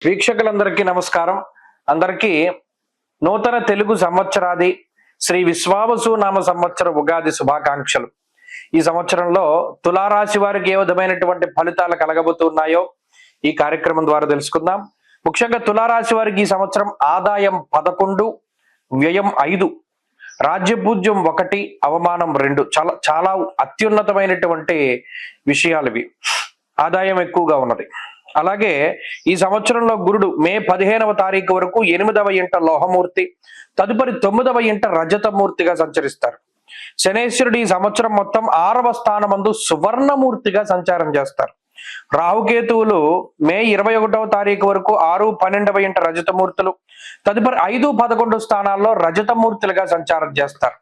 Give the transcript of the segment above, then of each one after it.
వీక్షకులందరికీ నమస్కారం. అందరికీ నూతన తెలుగు సంవత్సరాది శ్రీ విశ్వావసు నామ సంవత్సర ఉగాది శుభాకాంక్షలు. ఈ సంవత్సరంలో తులారాశి వారికి ఏ విధమైనటువంటి ఫలితాలు కలగబోతున్నాయో ఈ కార్యక్రమం ద్వారా తెలుసుకుందాం. ముఖ్యంగా తులారాశి వారికి ఈ సంవత్సరం ఆదాయం 11, వ్యయం 5, రాజ్యపూజ్యం 1, అవమానం 2. చాలా అత్యున్నతమైనటువంటి విషయాలు ఇవి. ఆదాయం ఎక్కువగా ఉన్నది. అలాగే ఈ సంవత్సరంలో గురుడు మే 15వ తారీఖు వరకు 8వ ఇంట లోహమూర్తి, తదుపరి 9వ ఇంట రజతమూర్తిగా సంచరిస్తారు. శనేశ్వరుడు ఈ సంవత్సరం మొత్తం 6వ స్థానమందు సువర్ణమూర్తిగా సంచారం చేస్తారు. రాహుకేతువులు మే 21వ తారీఖు వరకు 6, 12వ ఇంట రజతమూర్తులు, తదుపరి 5, 11 స్థానాల్లో రజతమూర్తులుగా సంచారం చేస్తారు.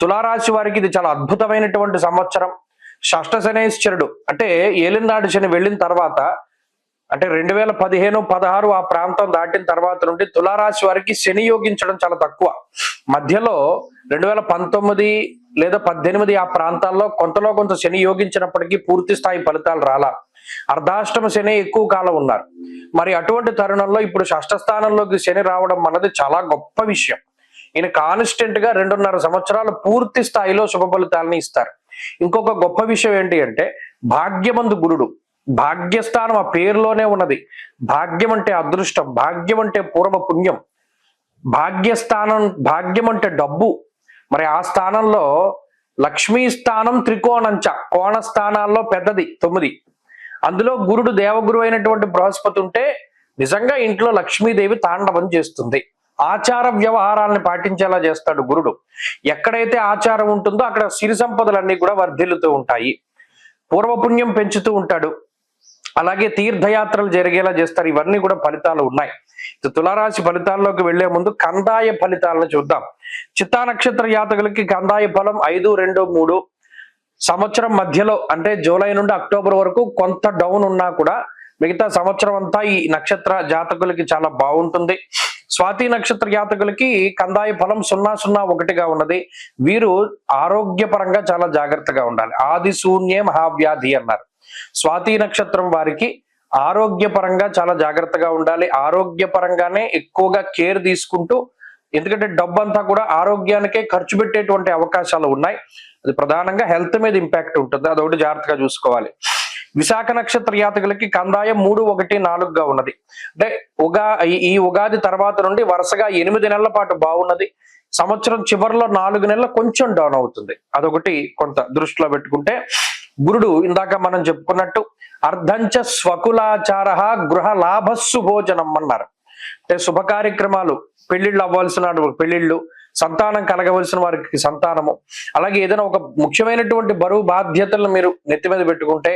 తులారాశి వారికి ఇది చాలా అద్భుతమైనటువంటి సంవత్సరం. షష్ఠ శనేశ్వరుడు అంటే ఏలినాడు శని వెళ్ళిన తర్వాత, అంటే 2015, 16 ఆ ప్రాంతం దాటిన తర్వాత నుండి తులారాశి వారికి శని యోగించడం చాలా తక్కువ. మధ్యలో 2019 లేదా 18 ఆ ప్రాంతాల్లో కొంతలో కొంత శని యోగించినప్పటికీ పూర్తి స్థాయి ఫలితాలు రాలా. అర్ధాష్టమ శని ఎక్కువ కాలం ఉన్నారు. మరి అటువంటి తరుణంలో ఇప్పుడు షష్ఠ స్థానంలోకి శని రావడం అన్నది చాలా గొప్ప విషయం. ఈయన కాన్స్టెంట్ గా 2.5 సంవత్సరాలు పూర్తి స్థాయిలో శుభ ఫలితాలని ఇస్తారు. ఇంకొక గొప్ప విషయం ఏంటి అంటే భాగ్యమందు గురుడు, భాగ్యస్థానం ఆ పేరులోనే ఉన్నది. భాగ్యం అంటే అదృష్టం, భాగ్యం అంటే పూర్వ పుణ్యం, భాగ్యస్థానం, భాగ్యం అంటే డబ్బు. మరి ఆ స్థానంలో లక్ష్మీ స్థానం త్రికోణంచ, కోణ స్థానాల్లో పెద్దది 9. అందులో గురుడు దేవగురు అయినటువంటి బృహస్పతి ఉంటే నిజంగా ఇంట్లో లక్ష్మీదేవి తాండవం చేస్తుంది. ఆచార వ్యవహారాలను పాటించేలా చేస్తాడు గురుడు. ఎక్కడైతే ఆచారం ఉంటుందో అక్కడ సిరి సంపదలన్నీ కూడా వర్ధిల్లుతూ ఉంటాయి. పూర్వపుణ్యం పెంచుతూ ఉంటాడు. అలాగే తీర్థయాత్రలు జరిగేలా చేస్తారు. ఇవన్నీ కూడా ఫలితాలు ఉన్నాయి. తులారాశి ఫలితాల్లోకి వెళ్లే ముందు కందాయ ఫలితాలను చూద్దాం. చిత్తా నక్షత్ర జాతకులకి కందాయ ఫలం 5, 2, 3. సంవత్సరం మధ్యలో అంటే జూలై నుండి అక్టోబర్ వరకు కొంత డౌన్ ఉన్నా కూడా మిగతా సంవత్సరం అంతా ఈ నక్షత్ర జాతకులకి చాలా బాగుంటుంది. స్వాతి నక్షత్ర జాతకులకి కందాయ ఫలం 0, 0, 1గా ఉన్నది. వీరు ఆరోగ్యపరంగా చాలా జాగ్రత్తగా ఉండాలి. ఆది శూన్యే మహావ్యాధి అన్నారు. స్వాతి నక్షత్రం వారికి ఆరోగ్యపరంగా చాలా జాగ్రత్తగా ఉండాలి. ఆరోగ్యపరంగానే ఎక్కువగా కేర్ తీసుకుంటూ, ఎందుకంటే డబ్బంతా కూడా ఆరోగ్యానికే ఖర్చు పెట్టేటువంటి అవకాశాలు ఉన్నాయి. అది ప్రధానంగా హెల్త్ మీద ఇంపాక్ట్ ఉంటుంది. అదొకటి జాగ్రత్తగా చూసుకోవాలి. విశాఖ నక్షత్ర జాతకులకి కందాయం 3, 1, 4గా ఉన్నది. అంటే ఈ ఉగాది తర్వాత నుండి వరుసగా 8 నెలల పాటు బాగున్నది. సంవత్సరం చివరిలో 4 నెలలు కొంచెం డౌన్ అవుతుంది. అదొకటి కొంత దృష్టిలో పెట్టుకుంటే, గురుడు ఇందాక మనం చెప్పుకున్నట్టు అర్ధంచ స్వకులాచార గృహ లాభస్సు భోజనం అన్నారు. అంటే శుభ కార్యక్రమాలు, పెళ్లిళ్ళు అవ్వాల్సిన పెళ్లిళ్ళు, సంతానం కలగవలసిన వారికి సంతానము, అలాగే ఏదైనా ఒక ముఖ్యమైనటువంటి బరువు బాధ్యతలను మీరు నెత్తి మీద పెట్టుకుంటే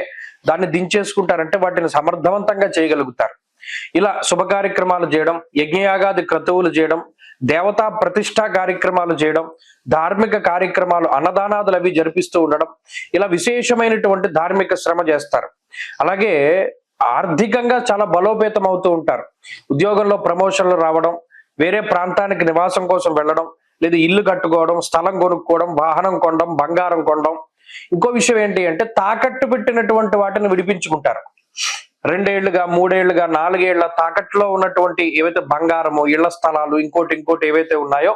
దాన్ని దించేసుకుంటారంటే వాటిని సమర్థవంతంగా చేయగలుగుతారు. ఇలా శుభ కార్యక్రమాలు చేయడం, యజ్ఞయాగాది క్రతువులు చేయడం, దేవతా ప్రతిష్టా కార్యక్రమాలు చేయడం, ధార్మిక కార్యక్రమాలు, అన్నదానాదులు అవి జరిపిస్తూ ఉండడం, ఇలా విశేషమైనటువంటి ధార్మిక శ్రమ చేస్తారు. అలాగే ఆర్థికంగా చాలా బలోపేతం అవుతూ ఉంటారు. ఉద్యోగంలో ప్రమోషన్లు రావడం, వేరే ప్రాంతానికి నివాసం కోసం వెళ్ళడం, లేదా ఇల్లు కట్టుకోవడం, స్థలం కొనుక్కోవడం, వాహనం కొనడం, బంగారం కొనడం. ఇంకో విషయం ఏంటి అంటే తాకట్టు పెట్టినటువంటి వాటిని విడిపించుకుంటారు. 2 ఏళ్లుగా, 3 ఏళ్లుగా, 4 ఏళ్ల తాకట్టులో ఉన్నటువంటి ఏవైతే బంగారము, ఇళ్ల స్థలాలు, ఇంకోటి ఏవైతే ఉన్నాయో,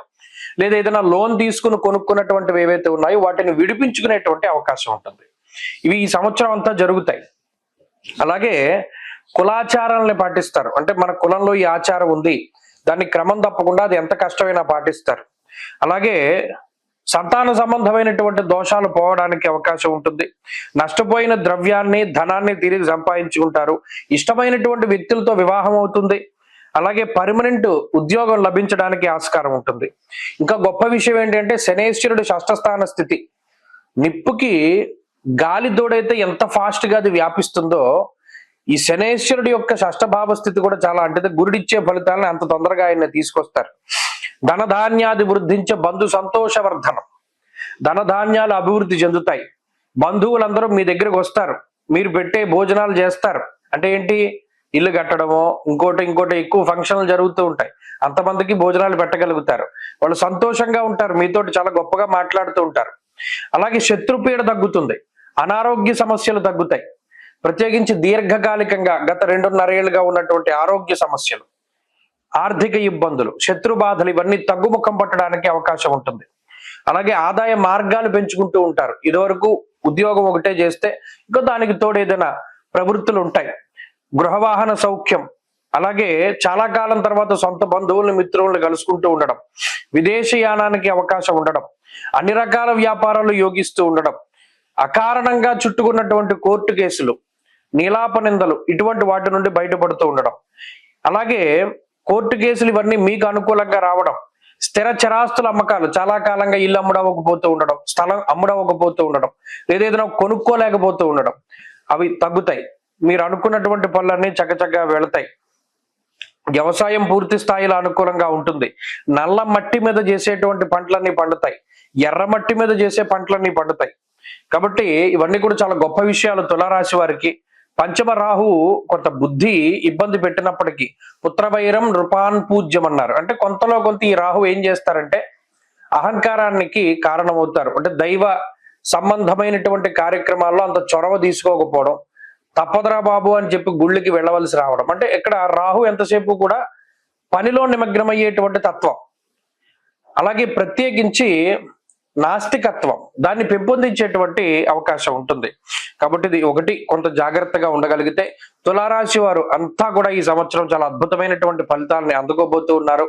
లేదా ఏదైనా లోన్ తీసుకుని కొనుక్కున్నటువంటివి ఏవైతే ఉన్నాయో వాటిని విడిపించుకునేటువంటి అవకాశం ఉంటుంది. ఇవి ఈ సంవత్సరం అంతా జరుగుతాయి. అలాగే కులాచారాలని పాటిస్తారు. అంటే మన కులంలో ఈ ఆచారం ఉంది, దాన్ని క్రమం తప్పకుండా అది ఎంత కష్టమైనా పాటిస్తారు. అలాగే సంతాన సంబంధమైనటువంటి దోషాలు పోవడానికి అవకాశం ఉంటుంది. నష్టపోయిన ద్రవ్యాన్ని, ధనాన్ని తిరిగి సంపాదించుకుంటారు. ఇష్టమైనటువంటి వ్యక్తులతో వివాహం అవుతుంది. అలాగే పర్మనెంట్ ఉద్యోగం లభించడానికి ఆస్కారం ఉంటుంది. ఇంకా గొప్ప విషయం ఏంటంటే శనేశ్వరుడు షష్ఠస్థాన స్థితి. నిప్పుకి గాలి దూడైతే ఎంత ఫాస్ట్ గా అది వ్యాపిస్తుందో, ఈ శనేశ్వరుడి యొక్క షష్ఠభావ స్థితి కూడా చాలా, అంటే గురుడిచ్చే ఫలితాలను అంత తొందరగా ఆయన తీసుకొస్తారు. ధనధాన్యాది వృద్ధించే బంధు సంతోషవర్ధనం. ధనధాన్యాలు అభివృద్ధి చెందుతాయి. బంధువులందరూ మీ దగ్గరకు వస్తారు, మీరు పెట్టే భోజనాలు చేస్తారు. అంటే ఏంటి, ఇల్లు కట్టడమో ఇంకోటి ఎక్కువ ఫంక్షన్లు జరుగుతూ ఉంటాయి. అంతమందికి భోజనాలు పెట్టగలుగుతారు. వాళ్ళు సంతోషంగా ఉంటారు, మీతోటి చాలా గొప్పగా మాట్లాడుతూ ఉంటారు. అలాగే శత్రుపీడ తగ్గుతుంది, అనారోగ్య సమస్యలు తగ్గుతాయి. ప్రత్యేకించి దీర్ఘకాలికంగా గత 2.5 ఏళ్లుగా ఉన్నటువంటి ఆరోగ్య సమస్యలు, ఆర్థిక ఇబ్బందులు, శత్రు బాధలు ఇవన్నీ తగ్గుముఖం పట్టడానికి అవకాశం ఉంటుంది. అలాగే ఆదాయ మార్గాలు పెంచుకుంటూ ఉంటారు. ఇదివరకు ఉద్యోగం ఒకటే చేస్తే ఇంకా దానికి తోడు ఏదైనా ప్రవృత్తులు ఉంటాయి. గృహవాహన సౌఖ్యం, అలాగే చాలా కాలం తర్వాత సొంత బంధువులను మిత్రులను కలుసుకుంటూ ఉండడం, విదేశీయానానికి అవకాశం ఉండడం, అన్ని రకాల వ్యాపారాలు యోగిస్తూ ఉండడం, అకారణంగా చుట్టుకున్నటువంటి కోర్టు కేసులు, నీలాప నిందలు ఇటువంటి వాటి నుండి బయటపడుతూ ఉండడం, అలాగే కోర్టు కేసులు ఇవన్నీ మీకు అనుకూలంగా రావడం, స్థిర చరాస్తుల అమ్మకాలు, చాలా కాలంగా ఇల్లు అమ్ముడవకపోతూ ఉండడం, స్థలం అమ్ముడవకపోతూ ఉండడం, ఏదైనా కొనుక్కోలేకపోతూ ఉండడం, అవి తగ్గుతాయి. మీరు అనుకున్నటువంటి పనులన్నీ చక్కచక్కగా వెళతాయి. వ్యవసాయం పూర్తి స్థాయిలో అనుకూలంగా ఉంటుంది. నల్ల మట్టి మీద చేసేటువంటి పంటలన్నీ పండుతాయి, ఎర్ర మట్టి మీద చేసే పంటలన్నీ పండుతాయి. కాబట్టి ఇవన్నీ కూడా చాలా గొప్ప విషయాలు తులారాశి వారికి. పంచమ రాహువు కొంత బుద్ధి ఇబ్బంది పెట్టినప్పటికీ పుత్రవైరం నృపాన్ పూజ్యం అన్నారు. అంటే కొంతలో కొంత ఈ రాహు ఏం చేస్తారంటే అహంకారానికి కారణమవుతారు. అంటే దైవ సంబంధమైనటువంటి కార్యక్రమాల్లో అంత చొరవ తీసుకోకపోవడం, తప్పదరా బాబు అని చెప్పి గుళ్ళకి వెళ్ళవలసి రావడం. అంటే ఇక్కడ రాహు ఎంతసేపు కూడా పనిలో నిమగ్నమయ్యేటువంటి తత్వం. అలాగే ప్రత్యేకించి నాస్తికత్వం, దాన్ని పెంపొందించేటువంటి అవకాశం ఉంటుంది. కాబట్టి ఇది ఒకటి, కొంత జాగ్రత్తగా ఉండగలిగితే తులారాశి వారు అంతా కూడా ఈ సంవత్సరం చాలా అద్భుతమైనటువంటి ఫలితాలని అందుకోబోతూ ఉన్నారు.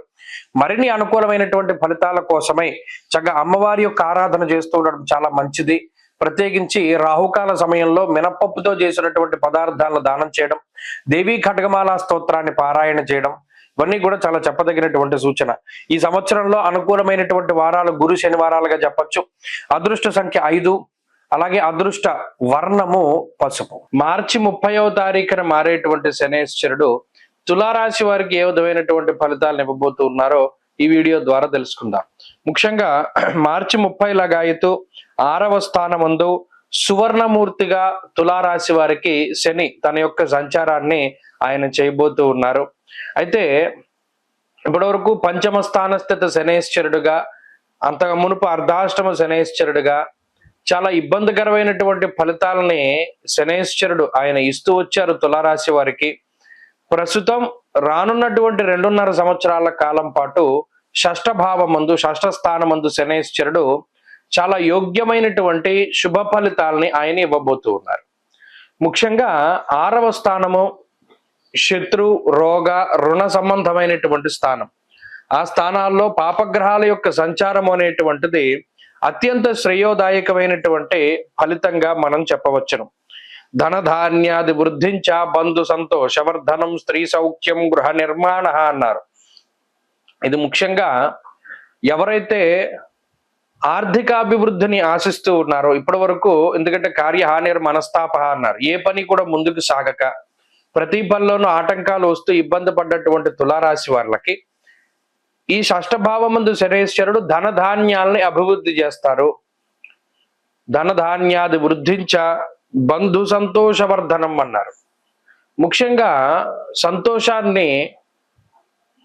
మరిన్ని అనుకూలమైనటువంటి ఫలితాల కోసమై చక్కగా అమ్మవారి యొక్క ఆరాధన చేస్తూ ఉండడం చాలా మంచిది. ప్రత్యేకించి రాహుకాల సమయంలో మినపప్పుతో చేసినటువంటి పదార్థాలను దానం చేయడం, దేవీ ఖడ్గమాల స్తోత్రాన్ని పారాయణ చేయడం, ఇవన్నీ కూడా చాలా చెప్పదగినటువంటి సూచన. ఈ సంవత్సరంలో అనుకూలమైనటువంటి వారాలు గురు శనివారాలుగా చెప్పొచ్చు. అదృష్ట సంఖ్య 5, అలాగే అదృష్ట వర్ణము పసుపు. మార్చి 30వ తారీఖున మారేటువంటి శనేశ్వరుడు తులారాశి వారికి ఏ విధమైనటువంటి ఫలితాలను ఇవ్వబోతూ ఉన్నారో ఈ వీడియో ద్వారా తెలుసుకుందాం. ముఖ్యంగా మార్చి 30 లగాయతు 6వ స్థానమందు సువర్ణమూర్తిగా తులారాశి వారికి శని తన యొక్క సంచారాన్ని ఆయన చేయబోతూ ఉన్నారు. అయితే ఇప్పటి వరకు పంచమ స్థాన స్థిత శనేశ్వరుడుగా, అంతకు మునుపు అర్ధాష్టమ శనేశ్వరుడుగా చాలా ఇబ్బందికరమైనటువంటి ఫలితాలని శనేశ్వరుడు ఆయన ఇస్తూ వచ్చారు తులారాశి వారికి. ప్రస్తుతం రానున్నటువంటి 2.5 సంవత్సరాల కాలం పాటు షష్ఠ భావమందు, షష్ఠ స్థానమందు శనేశ్వరుడు చాలా యోగ్యమైనటువంటి శుభ ఫలితాలని ఆయన ఇవ్వబోతూ ఉన్నారు. ముఖ్యంగా 6వ స్థానము శత్రు, రోగ, రుణ సంబంధమైనటువంటి స్థానం. ఆ స్థానాల్లో పాపగ్రహాల యొక్క సంచారం అనేటువంటిది అత్యంత శ్రేయోదాయకమైనటువంటి ఫలితంగా మనం చెప్పవచ్చును. ధనధాన్యాది వృద్ధించ, బంధు సంతోషవర్ధనం, స్త్రీ సౌఖ్యం, గృహ నిర్మాణ అన్నారు. ఇది ముఖ్యంగా ఎవరైతే ఆర్థికాభివృద్ధిని ఆశిస్తూ ఉన్నారో ఇప్పటి వరకు, ఎందుకంటే కార్యహానిర్ మనస్తాప అన్నారు, ఏ పని కూడా ముందుకు సాగక ప్రతి పనిలోనూ ఆటంకాలు వస్తూ ఇబ్బంది పడ్డటువంటి తులారాశి వాళ్ళకి ఈ షష్ఠభావమందు శనేశ్వరుడు ధనధాన్యాల్ని అభివృద్ధి చేస్తారు. ధనధాన్యాది వృద్ధించ, బంధు సంతోషవర్ధనం అన్నారు. ముఖ్యంగా సంతోషాన్ని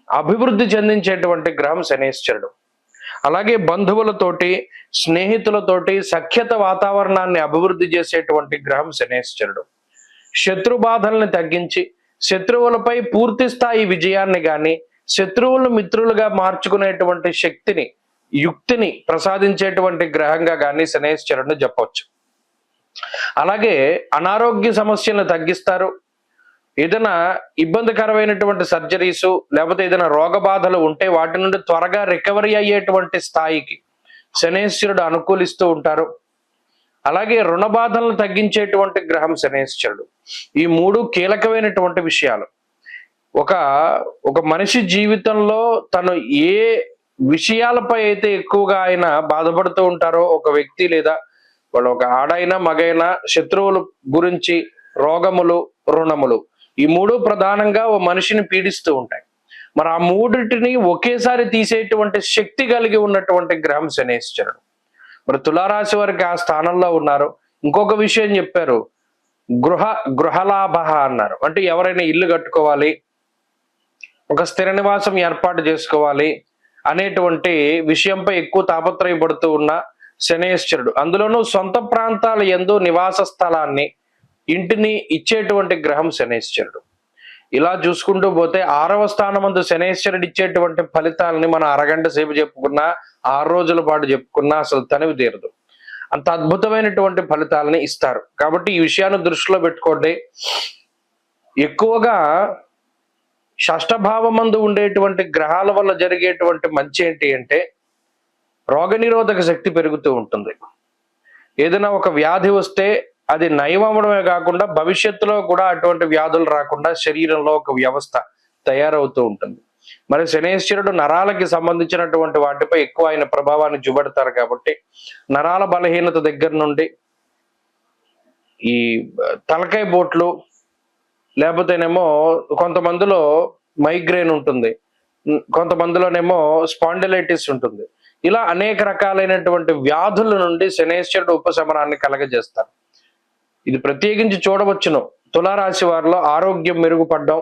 అభివృద్ధి చెందించేటువంటి గ్రహం శనేశ్వరుడు. అలాగే బంధువులతోటి, స్నేహితులతోటి సఖ్యత వాతావరణాన్ని అభివృద్ధి చేసేటువంటి గ్రహం శనేశ్వరుడు. శత్రు బాధల్ని తగ్గించి శత్రువులపై పూర్తి స్థాయి విజయాన్ని గాని, శత్రువులు మిత్రులుగా మార్చుకునేటువంటి శక్తిని, యుక్తిని ప్రసాదించేటువంటి గ్రహంగా గాని శనేశ్వరుడిని చెప్పవచ్చు. అలాగే అనారోగ్య సమస్యలను తగ్గిస్తారు. ఏదైనా ఇబ్బందికరమైనటువంటి సర్జరీసు లేకపోతే ఏదైనా రోగ బాధలు ఉంటే వాటి నుండి త్వరగా రికవరీ అయ్యేటువంటి స్థాయికి శనేశ్వరుడు అనుకూలిస్తూ ఉంటారు. అలాగే రుణ బాధలను తగ్గించేటువంటి గ్రహం శనేశ్వరుడు. ఈ 3 కీలకమైనటువంటి విషయాలు. ఒక మనిషి జీవితంలో తను ఏ విషయాలపై అయితే ఎక్కువగా ఆయన బాధపడుతూ ఉంటారో, ఒక వ్యక్తి లేదా వాళ్ళు ఒక ఆడైనా మగైనా, శత్రువుల గురించి, రోగములు, రుణములు, ఈ 3 ప్రధానంగా ఓ మనిషిని పీడిస్తూ ఉంటాయి. మరి ఆ 3టిని ఒకేసారి తీసేటువంటి శక్తి కలిగి ఉన్నటువంటి గ్రహం శనేశ్వరుడు. మరి తులారాశి వారికి ఆ స్థానంలో ఉన్నారు. ఇంకొక విషయం చెప్పారు, గృహలాభ అన్నారు. అంటే ఎవరైనా ఇల్లు కట్టుకోవాలి, ఒక స్థిర నివాసం ఏర్పాటు చేసుకోవాలి అనేటువంటి విషయంపై ఎక్కువ తాపత్రయపడుతూ ఉన్న శనేశ్వరుడు, అందులోనూ సొంత ప్రాంతాల యందు నివాస స్థలాన్ని ఇంటిని ఇచ్చేటువంటి గ్రహం శనేశ్వరుడు. ఇలా చూసుకుంటూ పోతే 6వ స్థానమందు శనేశ్వరుడు ఇచ్చేటువంటి ఫలితాలని మనం అరగంట సేపు చెప్పుకున్నా, 6 రోజుల పాటు చెప్పుకున్నా అసలు తనివి తీరదు. అంత అద్భుతమైనటువంటి ఫలితాలని ఇస్తారు. కాబట్టి ఈ విషయాన్ని దృష్టిలో పెట్టుకోండి. ఎక్కువగా షష్ఠభావమందు ఉండేటువంటి గ్రహాల వల్ల జరిగేటువంటి మంచి ఏంటి అంటే రోగనిరోధక శక్తి పెరుగుతూ ఉంటుంది. ఏదైనా ఒక వ్యాధి వస్తే అది నయమవడమే కాకుండా భవిష్యత్తులో కూడా అటువంటి వ్యాధులు రాకుండా శరీరంలో ఒక వ్యవస్థ తయారవుతూ ఉంటుంది. మరి శనేశ్వరుడు నరాలకి సంబంధించినటువంటి వాటిపై ఎక్కువ ఆయన ప్రభావాన్ని చూపెడతారు. కాబట్టి నరాల బలహీనత దగ్గర నుండి ఈ తలకాయ బోట్లు, లేకపోతేనేమో కొంతమందిలో మైగ్రేన్ ఉంటుంది, కొంతమందిలోనేమో స్పాండిలైటిస్ ఉంటుంది. ఇలా అనేక రకాలైనటువంటి వ్యాధుల నుండి శనేశ్వరుడు ఉపశమనాన్ని కలగజేస్తారు. ఇది ప్రత్యేకించి చూడవచ్చును. తులారాశి వారిలో ఆరోగ్యం మెరుగుపడడం,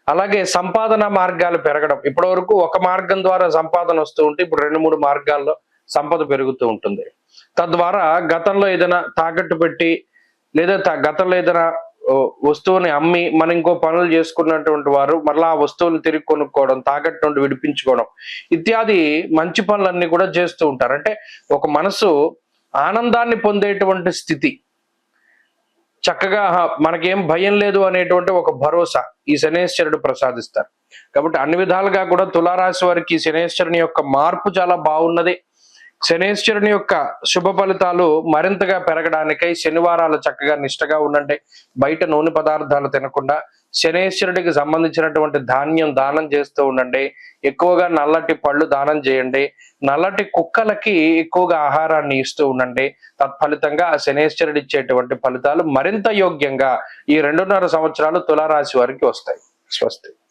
అలాగే సంపాదన మార్గాలు పెరగడం. ఇప్పటి వరకు ఒక మార్గం ద్వారా సంపాదన వస్తూ ఉంటే ఇప్పుడు 2-3 మార్గాల్లో సంపద పెరుగుతూ ఉంటుంది. తద్వారా గతంలో ఏదైనా తాకట్టు పెట్టి లేదా గతంలో ఏదైనా వస్తువుని అమ్మి మనం ఇంకో పనులు చేసుకున్నటువంటి వారు మరలా ఆ వస్తువులు తిరిగి కొనుక్కోవడం, తాకట్టు నుండి విడిపించుకోవడం ఇత్యాది మంచి పనులన్నీ కూడా చేస్తూ ఉంటారు. అంటే ఒక మనసు ఆనందాన్ని పొందేటువంటి స్థితి, చక్కగా మనకేం భయం లేదు అనేటువంటి ఒక భరోసా ఈ శనేశ్వరుడు ప్రసాదిస్తారు. కాబట్టి అన్ని విధాలుగా కూడా తులారాశి వారికి శనేశ్వరుని యొక్క మార్పు చాలా బాగున్నది. శనేశ్వరుని యొక్క శుభ ఫలితాలు మరింతగా పెరగడానికై శనివారాలు చక్కగా నిష్టగా ఉండండి. బయట నూనె పదార్థాలు తినకుండా శనేశ్వరుడికి సంబంధించినటువంటి ధాన్యం దానం చేస్తూ ఉండండి. ఎక్కువగా నల్లటి పళ్ళు దానం చేయండి. నల్లటి కుక్కలకి ఎక్కువగా ఆహారాన్ని ఇస్తూ ఉండండి. తత్ఫలితంగా ఆ శనేశ్వరుడు ఇచ్చేటువంటి ఫలితాలు మరింత యోగ్యంగా ఈ 2.5 సంవత్సరాలు తులారాశి వారికి వస్తాయి. స్వస్తి.